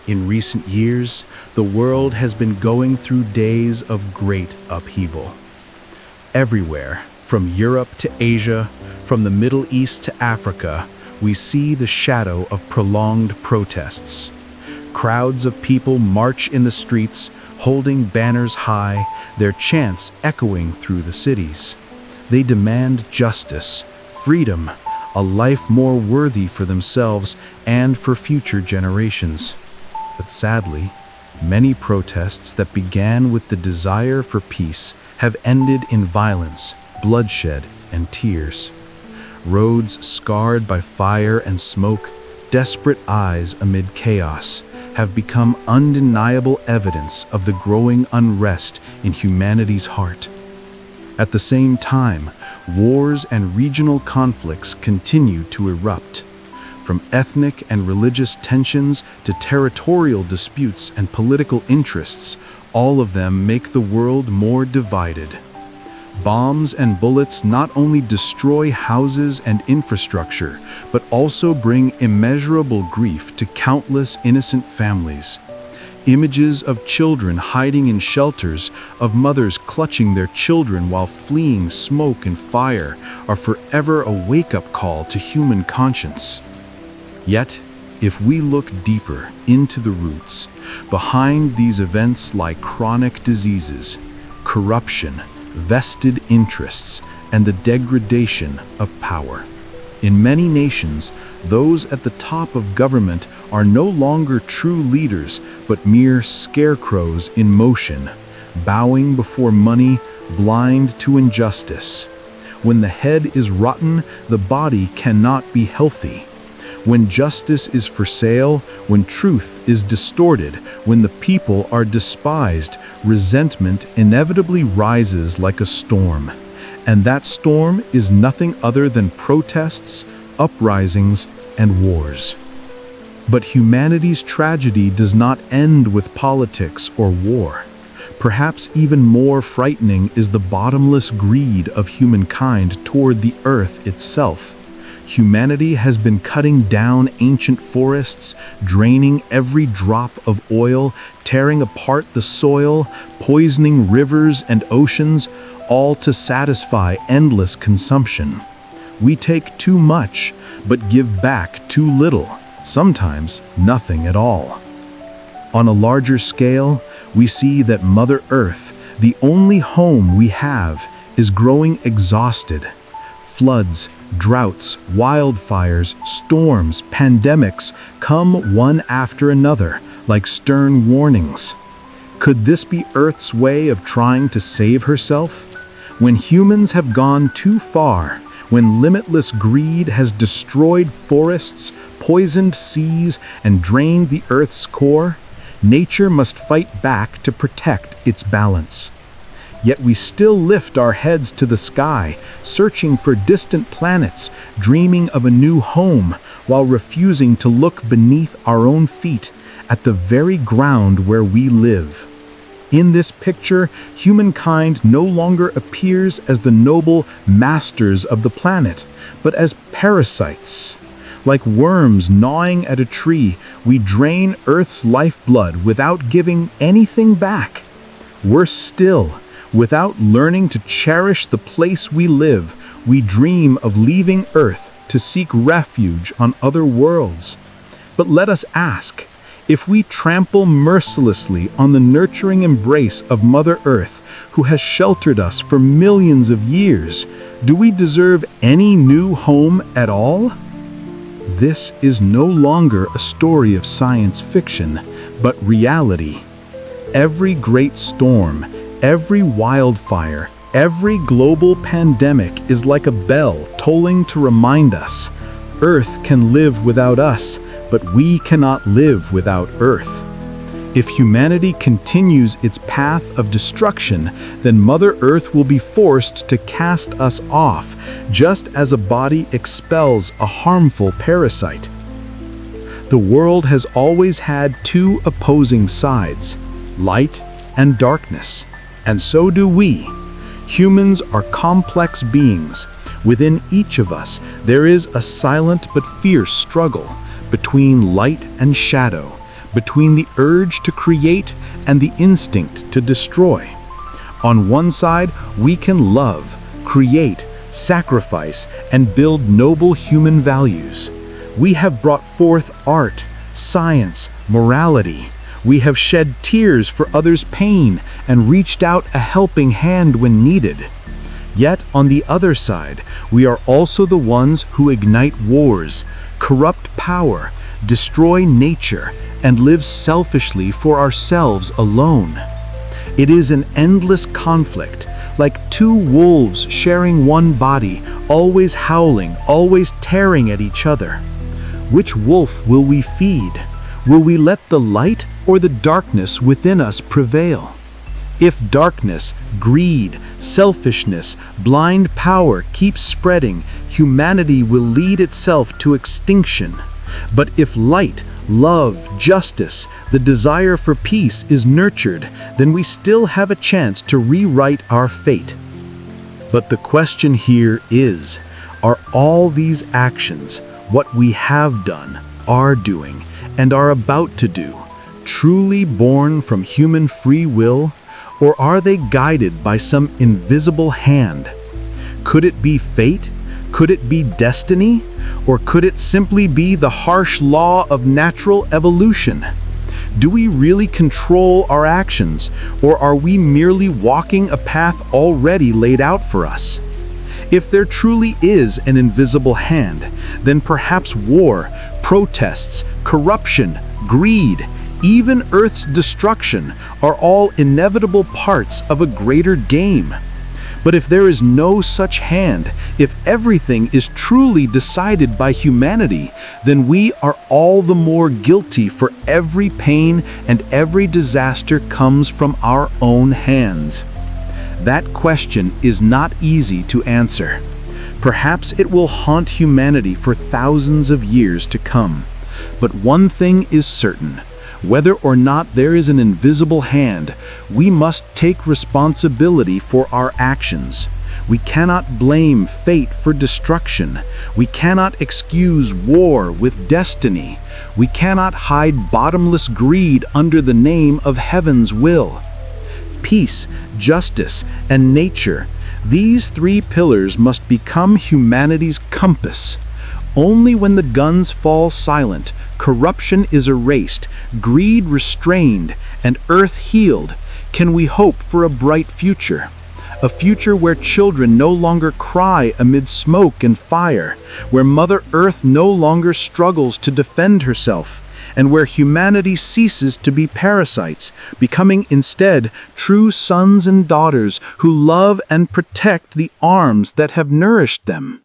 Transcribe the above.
In recent years, the world has been going through days of great upheaval. Everywhere, from Europe to Asia, from the Middle East to Africa, we see the shadow of prolonged protests. Crowds of people march in the streets, holding banners high, their chants echoing through the cities. They demand justice, freedom, a life more worthy for themselves and for future generations. But sadly, many protests that began with the desire for peace have ended in violence, bloodshed, and tears. Roads scarred by fire and smoke, desperate eyes amid chaos, have become undeniable evidence of the growing unrest in humanity's heart. At the same time, wars and regional conflicts continue to erupt. From ethnic and religious tensions to territorial disputes and political interests, all of them make the world more divided. Bombs and bullets not only destroy houses and infrastructure, but also bring immeasurable grief to countless innocent families. Images of children hiding in shelters, of mothers clutching their children while fleeing smoke and fire, are forever a wake-up call to human conscience. Yet, if we look deeper into the roots, behind these events lie chronic diseases, corruption, vested interests, and the degradation of power. In many nations, those at the top of government are no longer true leaders, but mere scarecrows in motion, bowing before money, blind to injustice. When the head is rotten, the body cannot be healthy. When justice is for sale, when truth is distorted, when the people are despised, resentment inevitably rises like a storm. And that storm is nothing other than protests, uprisings, and wars. But humanity's tragedy does not end with politics or war. Perhaps even more frightening is the bottomless greed of humankind toward the earth itself. Humanity has been cutting down ancient forests, draining every drop of oil, tearing apart the soil, poisoning rivers and oceans, all to satisfy endless consumption. We take too much, but give back too little, sometimes nothing at all. On a larger scale, we see that Mother Earth, the only home we have, is growing exhausted. Floods, droughts, wildfires, storms, pandemics come one after another, like stern warnings. Could this be Earth's way of trying to save herself? When humans have gone too far, when limitless greed has destroyed forests, poisoned seas, and drained the Earth's core, nature must fight back to protect its balance. Yet we still lift our heads to the sky, searching for distant planets, dreaming of a new home, while refusing to look beneath our own feet at the very ground where we live. In this picture, humankind no longer appears as the noble masters of the planet, but as parasites. Like worms gnawing at a tree, we drain Earth's lifeblood without giving anything back. Worse still, without learning to cherish the place we live, we dream of leaving Earth to seek refuge on other worlds. But let us ask, if we trample mercilessly on the nurturing embrace of Mother Earth, who has sheltered us for millions of years, do we deserve any new home at all? This is no longer a story of science fiction, but reality. Every great storm, every wildfire, every global pandemic is like a bell tolling to remind us, Earth can live without us, but we cannot live without Earth. If humanity continues its path of destruction, then Mother Earth will be forced to cast us off, just as a body expels a harmful parasite. The world has always had two opposing sides, light and darkness. And so do we. Humans are complex beings. Within each of us, there is a silent but fierce struggle between light and shadow, between the urge to create and the instinct to destroy. On one side, we can love, create, sacrifice, and build noble human values. We have brought forth art, science, morality. We have shed tears for others' pain and reached out a helping hand when needed. Yet, on the other side, we are also the ones who ignite wars, corrupt power, destroy nature, and live selfishly for ourselves alone. It is an endless conflict, like two wolves sharing one body, always howling, always tearing at each other. Which wolf will we feed? Will we let the light or the darkness within us prevail? If darkness, greed, selfishness, blind power keep spreading, humanity will lead itself to extinction. But if light, love, justice, the desire for peace is nurtured, then we still have a chance to rewrite our fate. But the question here is, are all these actions, what we have done, are doing, and are about to do, truly born from human free will, or are they guided by some invisible hand? Could it be fate? Could it be destiny? Or could it simply be the harsh law of natural evolution? Do we really control our actions, or are we merely walking a path already laid out for us? If there truly is an invisible hand, then perhaps war, protests, corruption, greed, even Earth's destruction are all inevitable parts of a greater game. But if there is no such hand, if everything is truly decided by humanity, then we are all the more guilty, for every pain and every disaster comes from our own hands. That question is not easy to answer. Perhaps it will haunt humanity for thousands of years to come. But one thing is certain. Whether or not there is an invisible hand, we must take responsibility for our actions. We cannot blame fate for destruction. We cannot excuse war with destiny. We cannot hide bottomless greed under the name of heaven's will. Peace, justice, and nature, these three pillars must become humanity's compass. Only when the guns fall silent, corruption is erased, greed restrained, and earth healed, can we hope for a bright future. A future where children no longer cry amid smoke and fire, where Mother Earth no longer struggles to defend herself, and where humanity ceases to be parasites, becoming instead true sons and daughters who love and protect the arms that have nourished them.